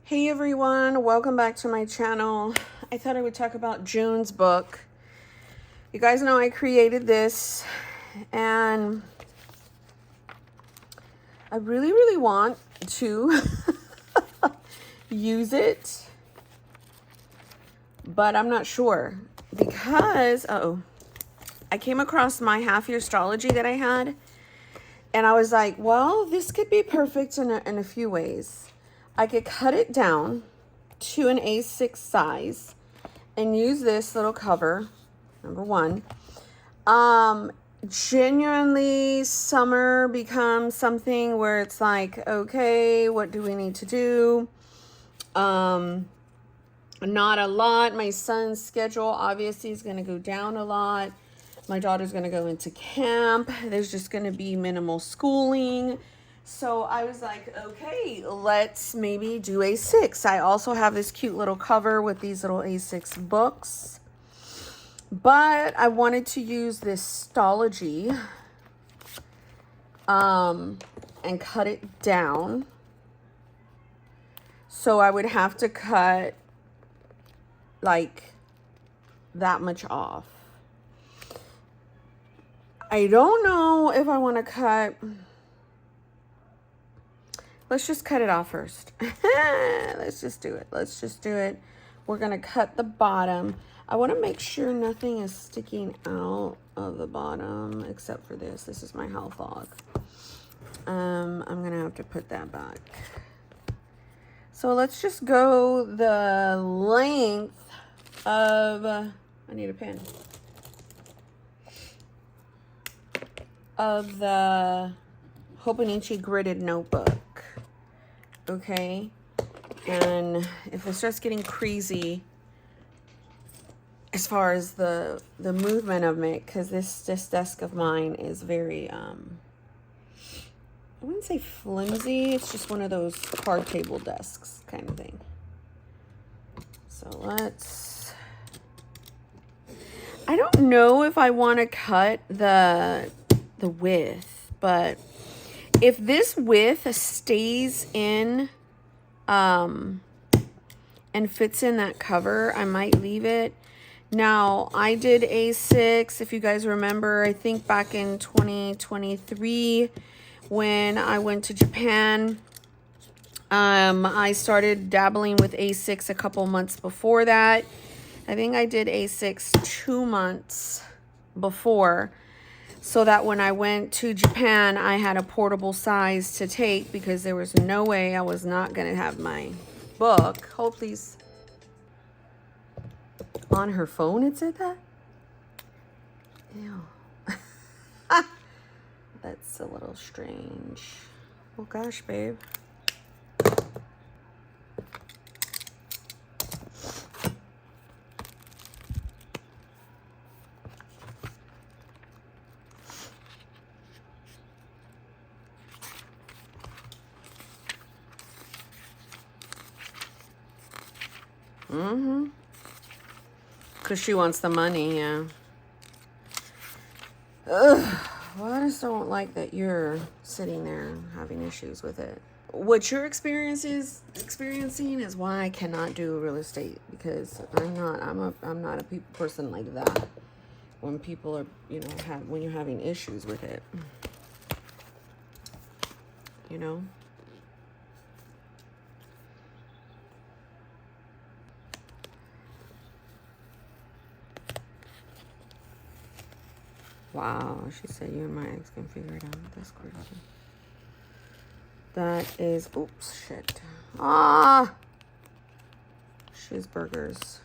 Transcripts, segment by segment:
Hey everyone, welcome back to my channel. I thought I would talk about June's book. You guys know I created this and I really want to use it, but I'm not sure because, I came across my half-year Stalogy that I had and I was like, well, this could be perfect in a few ways. I could cut it down to an A6 size and use this little cover, number one. Genuinely, summer becomes something where it's like, okay, what do we need to do? Not a lot. My son's schedule obviously is going to go down a lot. My daughter's going to go into camp. There's just going to be minimal schooling. So I was like, okay, let's maybe do A6. I also have this cute little cover with these little A6 books. But I wanted to use this Stalogy and cut it down. So I would have to cut like that much off. I don't know if I want to cut... Let's just cut it off first. Let's just do it. Let's just do it. We're going to cut the bottom. I want to make sure nothing is sticking out of the bottom except for this. This is my health log. I'm going to have to put that back. So let's just go the length of... I need a pen. Of the Hobonichi gridded notebook. Okay, and if it starts getting crazy as far as the movement of it, because this desk of mine is very I wouldn't say flimsy, it's just one of those card table desks kind of thing. So I don't know if I want to cut the width, but if this width stays in and fits in that cover, I might leave it. Now, I did A6, if you guys remember, I think back in 2023 when I went to Japan. I started dabbling with A6 a couple months before that. I think I did A6 2 months before, so that when I went to Japan, I had a portable size to take because there was no way I was not going to have my book. Hold, please. On her phone, it said that? Ew. That's a little strange. Oh, gosh, babe. Because she wants the money, yeah. Ugh. Well, I just don't like that you're sitting there having issues with it. What you're experiencing is why I cannot do real estate, because I'm not a people person like that. When people are, when you're having issues with it, Wow, she said you and my ex can figure it out. That's crazy. That is, oops, shit. Cheeseburgers.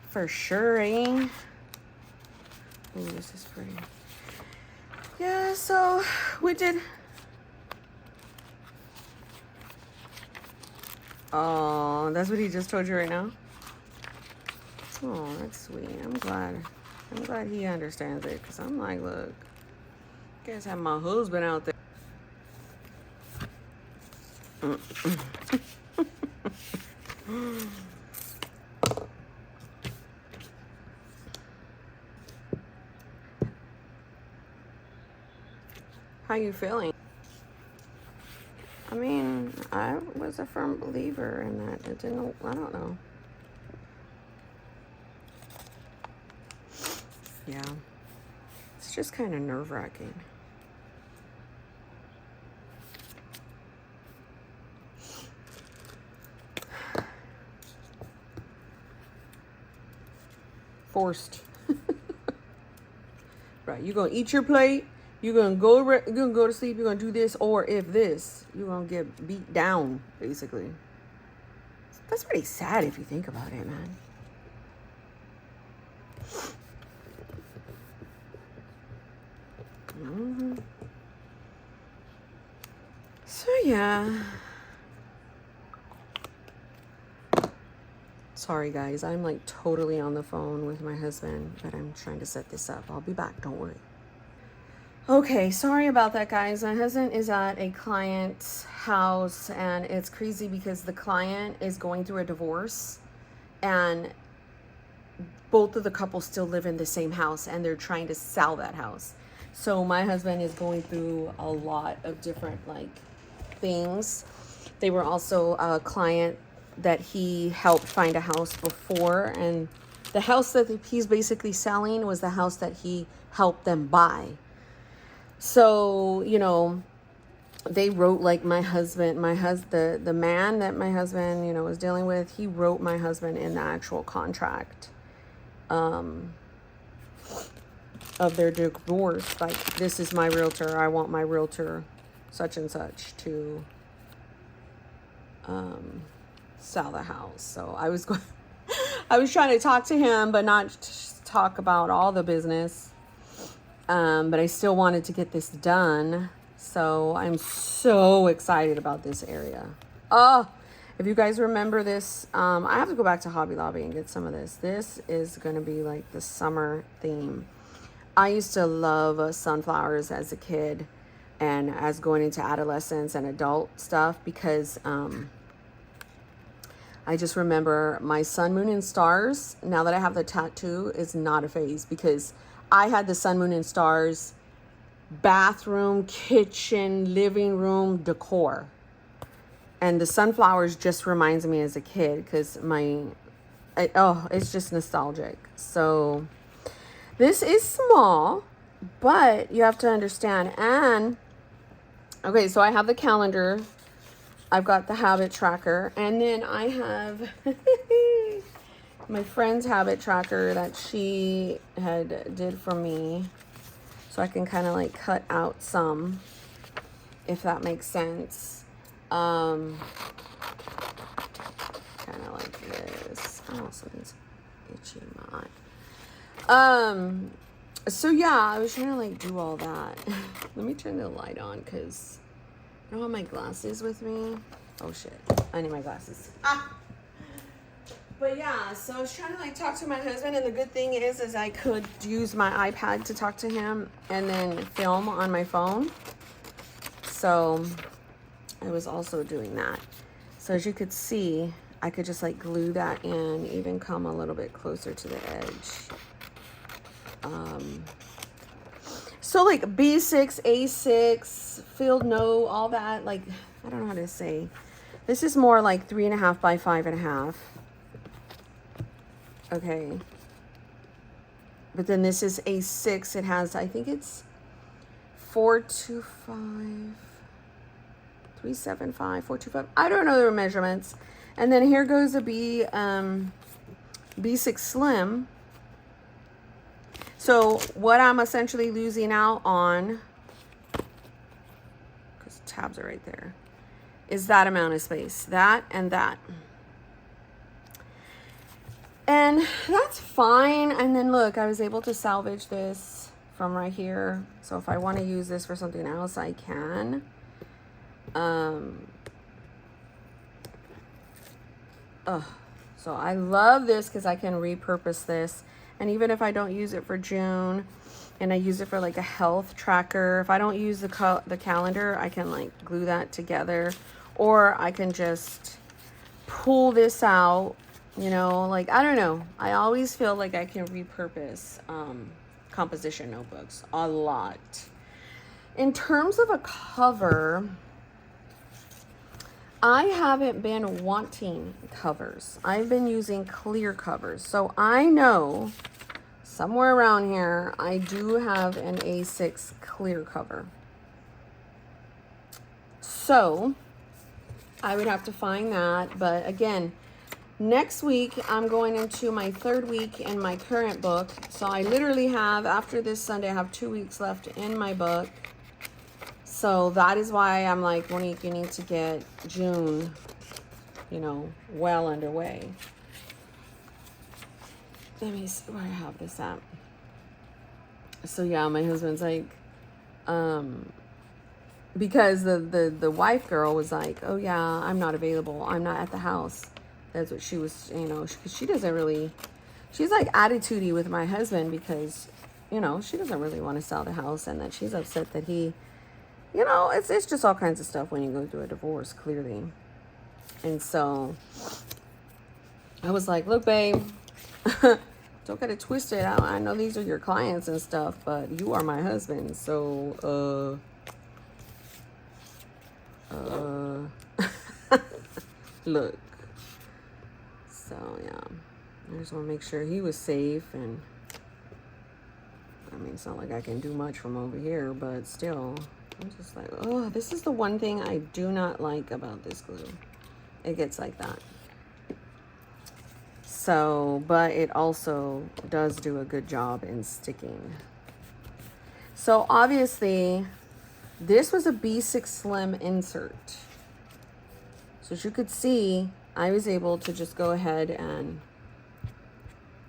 For sure, eh? Ooh, this is pretty. Yeah, so we did. Oh, that's what he just told you right now? Oh, that's sweet. I'm glad. I'm glad he understands it, because I'm like, look, you guys have my husband out there. How you feeling? I mean, I was a firm believer in that. It didn't, I don't know. Yeah. It's just kind of nerve-wracking. Forced. Right, you're gonna eat your plate, you're gonna go to sleep, you're gonna do this, or if this, you're gonna get beat down, basically. That's pretty sad if you think about it, man. So yeah. Sorry guys, I'm like totally on the phone with my husband, but I'm trying to set this up. I'll be back, don't worry. Okay, sorry about that, guys. My husband is at a client's house, and it's crazy because the client is going through a divorce, and both of the couples still live in the same house, and they're trying to sell that house. So my husband is going through a lot of different like things. They were also a client that he helped find a house before, and the house that he's basically selling was the house that he helped them buy. So, you know, they wrote like the man that my husband, you know, was dealing with, he wrote my husband in the actual contract of their divorce. Like, this is my realtor. I want my realtor such and such to sell the house. So I was I was trying to talk to him, but not talk about all the business. But I still wanted to get this done. So I'm so excited about this area. Oh, if you guys remember this, I have to go back to Hobby Lobby and get some of this. This is going to be like the summer theme. I used to love sunflowers as a kid and as going into adolescence and adult stuff, because I just remember my sun, moon, and stars, now that I have the tattoo, is not a phase, because I had the sun, moon, and stars bathroom, kitchen, living room decor. And the sunflowers just reminds me as a kid, because it's just nostalgic. So this is small, but you have to understand. And okay, so I have the calendar. I've got the habit tracker, and then I have my friend's habit tracker that she did for me, so I can kind of like cut out some, if that makes sense. Kind of like this. Oh, something's itchy in my eye. So yeah, I was trying to like do all that. Let me turn the light on, because I don't have my glasses with me. Oh shit, I need my glasses. But yeah, so I was trying to like talk to my husband, and the good thing is I could use my iPad to talk to him and then film on my phone. So I was also doing that. So as you could see, I could just like glue that in, even come a little bit closer to the edge. So like B6, A6, field no, all that, like, I don't know how to say. This is more like 3.5 by 5.5. Okay. But then this is A6. It has, I think it's 425, 375, 425. I don't know the measurements. And then here goes a B6 Slim. So what I'm essentially losing out on, because tabs are right there, is that amount of space. That and that. And that's fine. And then look, I was able to salvage this from right here. So if I want to use this for something else, I can. So I love this because I can repurpose this. And even if I don't use it for June and I use it for like a health tracker, if I don't use the calendar, I can like glue that together, or I can just pull this out, you know, like, I don't know. I always feel like I can repurpose composition notebooks a lot. In terms of a cover, I haven't been wanting covers. I've been using clear covers. So I know somewhere around here, I do have an A6 clear cover. So I would have to find that. But again, next week, I'm going into my 3rd week in my current book. So I literally have, after this Sunday, I have 2 weeks left in my book. So that is why I'm like, Monique, you need to get June, you know, well underway. Let me see where I have this at. So yeah, my husband's like, because the wife girl was like, oh yeah, I'm not available. I'm not at the house. That's what she was, you know, she doesn't really, she's like attitudey with my husband because, you know, she doesn't really want to sell the house, and that she's upset that he, you know, it's just all kinds of stuff when you go through a divorce, clearly. And so I was like, look, babe, don't get it twisted. I know these are your clients and stuff, but you are my husband. So, look. So, yeah. I just want to make sure he was safe. And, I mean, it's not like I can do much from over here, but still. I'm just like, oh, this is the one thing I do not like about this glue. It gets like that. So, but it also does do a good job in sticking. So obviously, this was a B6 Slim insert. So as you could see, I was able to just go ahead and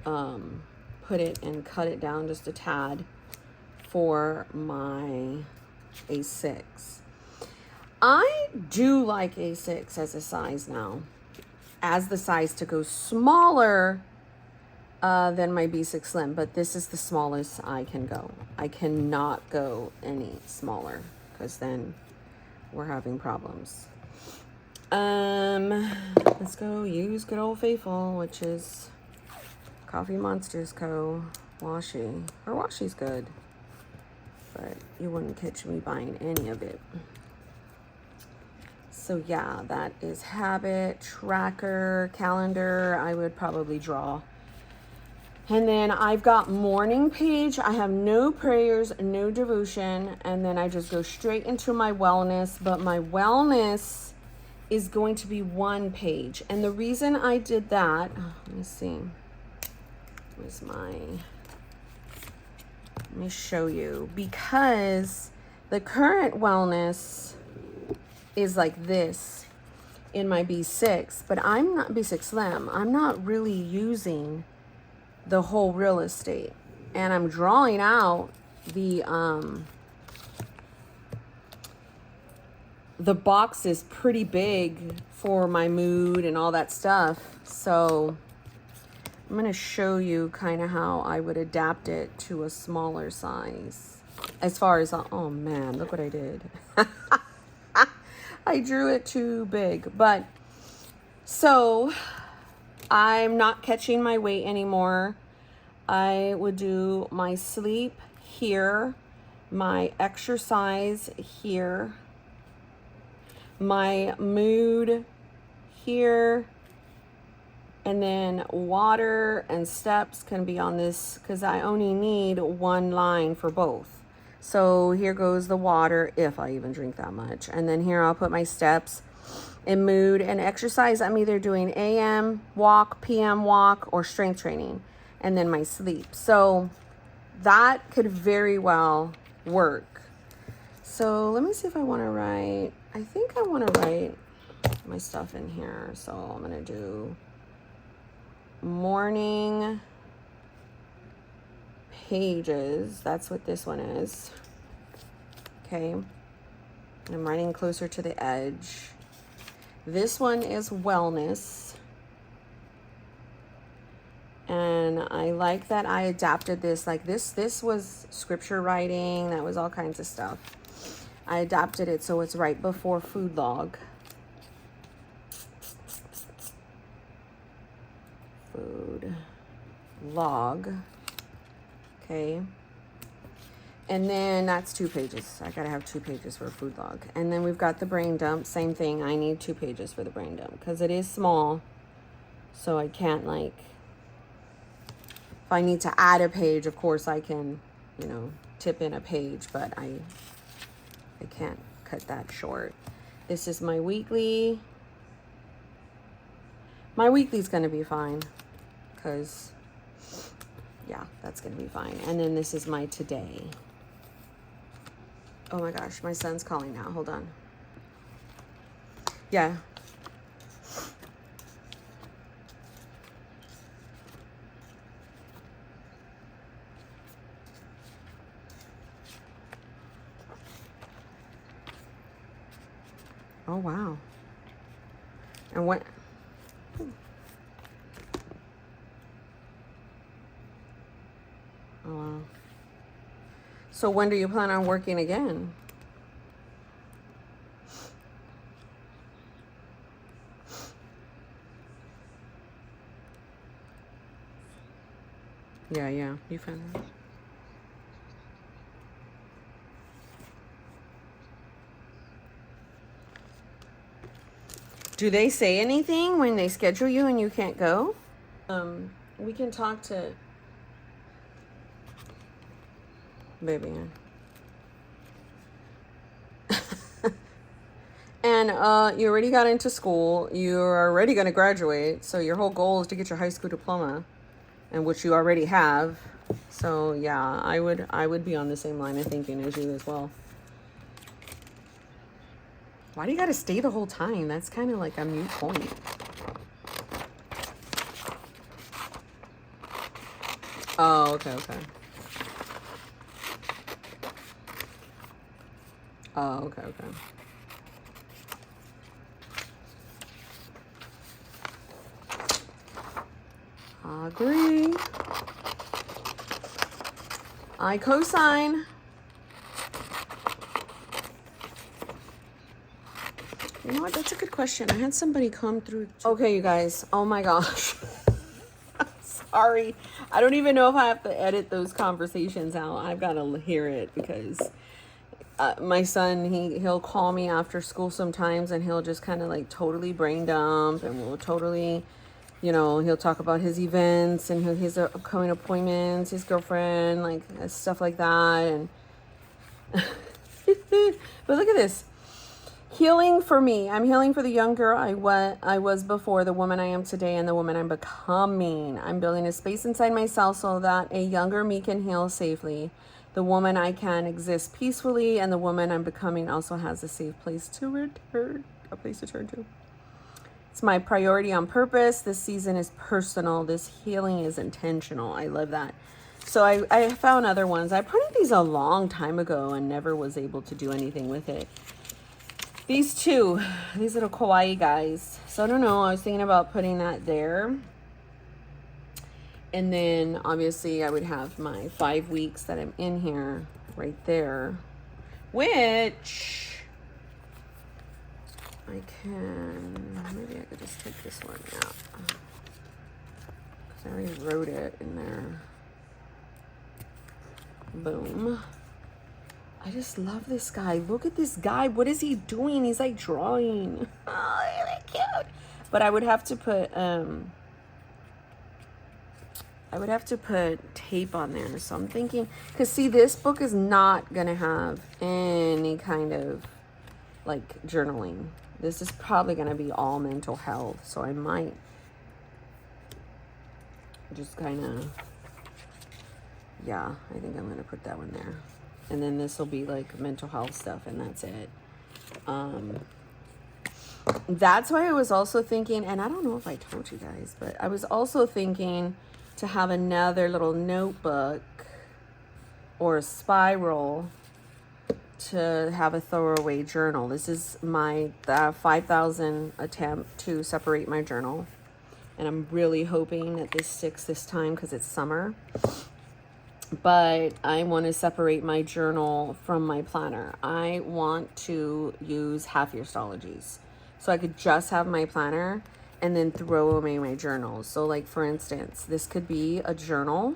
put it and cut it down just a tad for my A6. I do like A6 as a size now, as the size to go smaller than my B6 Slim, but this is the smallest I can go. I cannot go any smaller because then we're having problems. Let's go use good old faithful, which is Coffee Monsters Co. washi. Her washi's good, but you wouldn't catch me buying any of it. So yeah, that is habit, tracker, calendar. I would probably draw. And then I've got morning page. I have no prayers, no devotion. And then I just go straight into my wellness. But my wellness is going to be 1 page. And the reason I did that, let me see. Let me show you. Because the current wellness is like this in my B6, but I'm not B6 Slim. I'm not really using the whole real estate, and I'm drawing out the box is pretty big for my mood and all that stuff. So I'm going to show you kind of how I would adapt it to a smaller size. As far as, oh man, look what I did. I drew it too big. But so I'm not catching my weight anymore. I would do my sleep here, my exercise here, my mood here, and then water and steps can be on this because I only need 1 line for both. So here goes the water, if I even drink that much. And then here I'll put my steps. In mood and exercise, I'm either doing AM walk, PM walk, or strength training. And then my sleep. So that could very well work. So let me see if I want to write. I think I want to write my stuff in here. So I'm going to do morning pages. That's what this one is. Okay. I'm writing closer to the edge. This one is wellness. And I like that I adapted this. Like this was scripture writing. That was all kinds of stuff. I adapted it so it's right before food log. Food log. Okay. And then that's 2 pages. I gotta have 2 pages for a food log. And then we've got the brain dump. Same thing. I need 2 pages for the brain dump because it is small. So I can't, like, if I need to add a page, of course I can, you know, tip in a page, but I can't cut that short. This is my weekly. My weekly's gonna be fine because, yeah, that's gonna be fine. And then this is my today. Oh my gosh, my son's calling now. Hold on. Yeah. Oh, wow. And what? Oh, wow. So when do you plan on working again? Yeah, you found that. Do they say anything when they schedule you and you can't go? We can talk to baby. And you already got into school. You're already going to graduate. So your whole goal is to get your high school diploma, and which you already have. So yeah, I would be on the same line of thinking as you as well. Why do you got to stay the whole time? That's kind of like a moot point. Oh, okay. Oh, okay. Agree. I co-sign. You know what? That's a good question. I had somebody come through. Okay, you guys. Oh my gosh. Sorry. I don't even know if I have to edit those conversations out. I've got to hear it because my son, he'll call me after school sometimes and he'll just kind of like totally brain dump, and we'll totally, you know, he'll talk about his events and his upcoming appointments, his girlfriend, like stuff like that. And but look at this. Healing for me. I'm healing for the young girl I was before, the woman I am today, and the woman I'm becoming. I'm building a space inside myself so that a younger me can heal safely. The woman I can exist peacefully, and the woman I'm becoming also has a safe place to return, a place to turn to. It's my priority on purpose. This season is personal. This healing is intentional. I love that. So I found other ones. I printed these a long time ago and never was able to do anything with it. These little kawaii guys. So I don't know. I was thinking about putting that there. And then obviously I would have my 5 weeks that I'm in here right there, which I can, maybe I could just take this one out because I already wrote it in there. Boom. I just love this guy. Look at this guy. What is he doing? He's like drawing. Oh, really cute. But I would have to put tape on there. So I'm thinking, because see, this book is not going to have any kind of like journaling. This is probably going to be all mental health. So I might just kind of, yeah, I think I'm going to put that one there. And then this will be like mental health stuff, and that's it. That's why I was also thinking, and I don't know if I told you guys, but I was also thinking to have another little notebook or a spiral to have a throwaway journal. This is my 5,000 attempt to separate my journal. And I'm really hoping that this sticks this time because it's summer. But I want to separate my journal from my planner. I want to use half your Stalogies. So I could just have my planner and then throw away my journals. So like for instance, this could be a journal.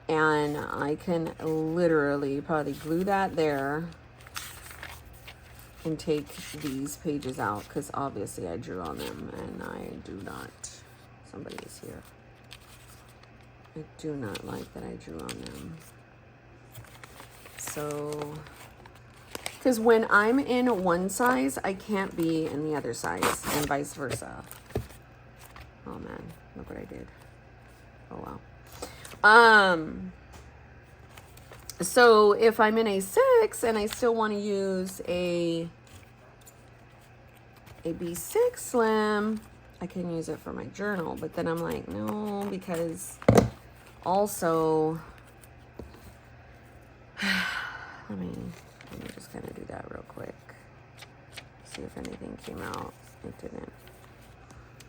And I can literally probably glue that there and take these pages out because obviously I drew on them and I do not. Somebody is here. I do not like that I drew on them. So, because when I'm in one size, I can't be in the other size and vice versa. Oh man, look what I did. Oh wow. So if I'm in a 6 and I still want to use a B6 slim, I can use it for my journal, but then I'm like, no, because also, let me just kind of do that real quick. See if anything came out. It didn't.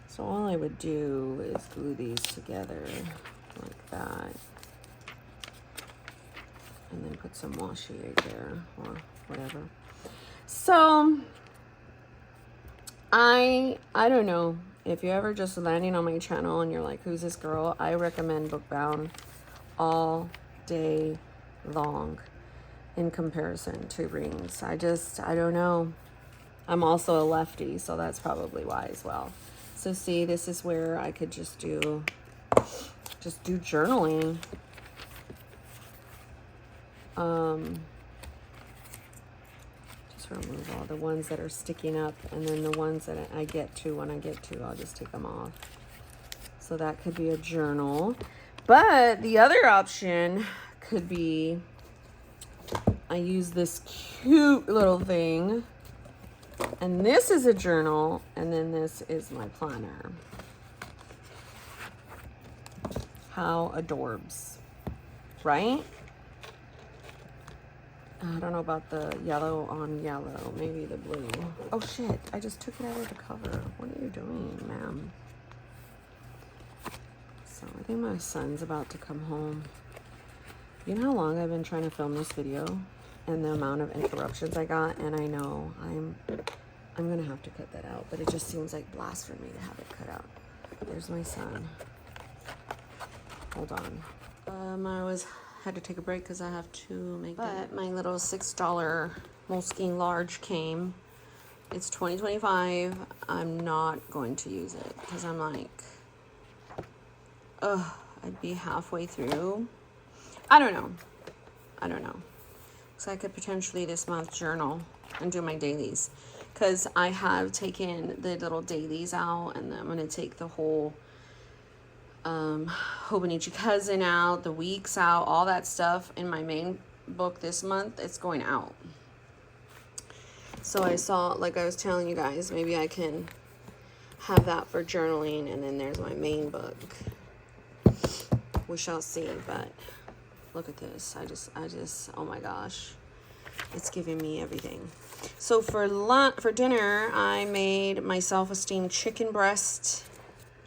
So all I would do is glue these together like that. And then put some washi right there or whatever. So I don't know if you're ever just landing on my channel and you're like, who's this girl? I recommend Bookbound all day long in comparison to Rings. I don't know. I'm also a lefty, so that's probably why as well. So see, this is where I could just do journaling. Just remove all the ones that are sticking up, and then the ones that I get to, when I get to, I'll just take them off. So that could be a journal. But the other option could be, I use this cute little thing, and this is a journal, and then this is my planner. How adorbs, right? I don't know about the yellow on yellow, maybe the blue. Oh shit, I just took it out of the cover. What are you doing, ma'am? So I think my son's about to come home. You know how long I've been trying to film this video and the amount of interruptions I got? And I know I'm gonna have to cut that out, but it just seems like blasphemy to have it cut out. There's my son. Hold on. I had to take a break because I have to make it. My little $6 Moleskine large came. It's 2025. I'm not going to use it because I'm like, ugh, I'd be halfway through. I don't know. So I could potentially this month journal and do my dailies, because I have taken the little dailies out, and then I'm going to take the whole Hobonichi Cousin out, the weeks out, all that stuff in my main book this month. It's going out. So I saw, like I was telling you guys, maybe I can have that for journaling, and then there's my main book. We shall see. But look at this. I just oh my gosh, it's giving me everything. So for dinner, I made myself a steamed chicken breast,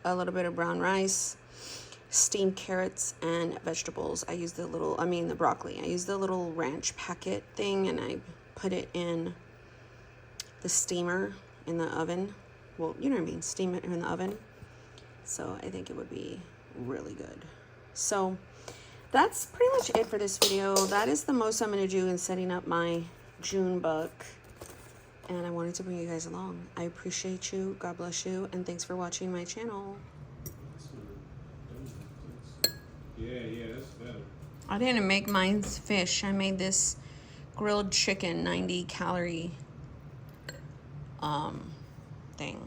a little bit of brown rice, steamed carrots, and vegetables. I used the broccoli. I used the little ranch packet thing, and I put it in the steamer in the oven. Well, you know what I mean, steam it in the oven. So I think it would be really good. So that's pretty much it for this video. That is the most I'm going to do in setting up my June book. And I wanted to bring you guys along. I appreciate you. God bless you. And thanks for watching my channel. Yeah, that's better. I didn't make mine's fish. I made this grilled chicken 90 calorie thing.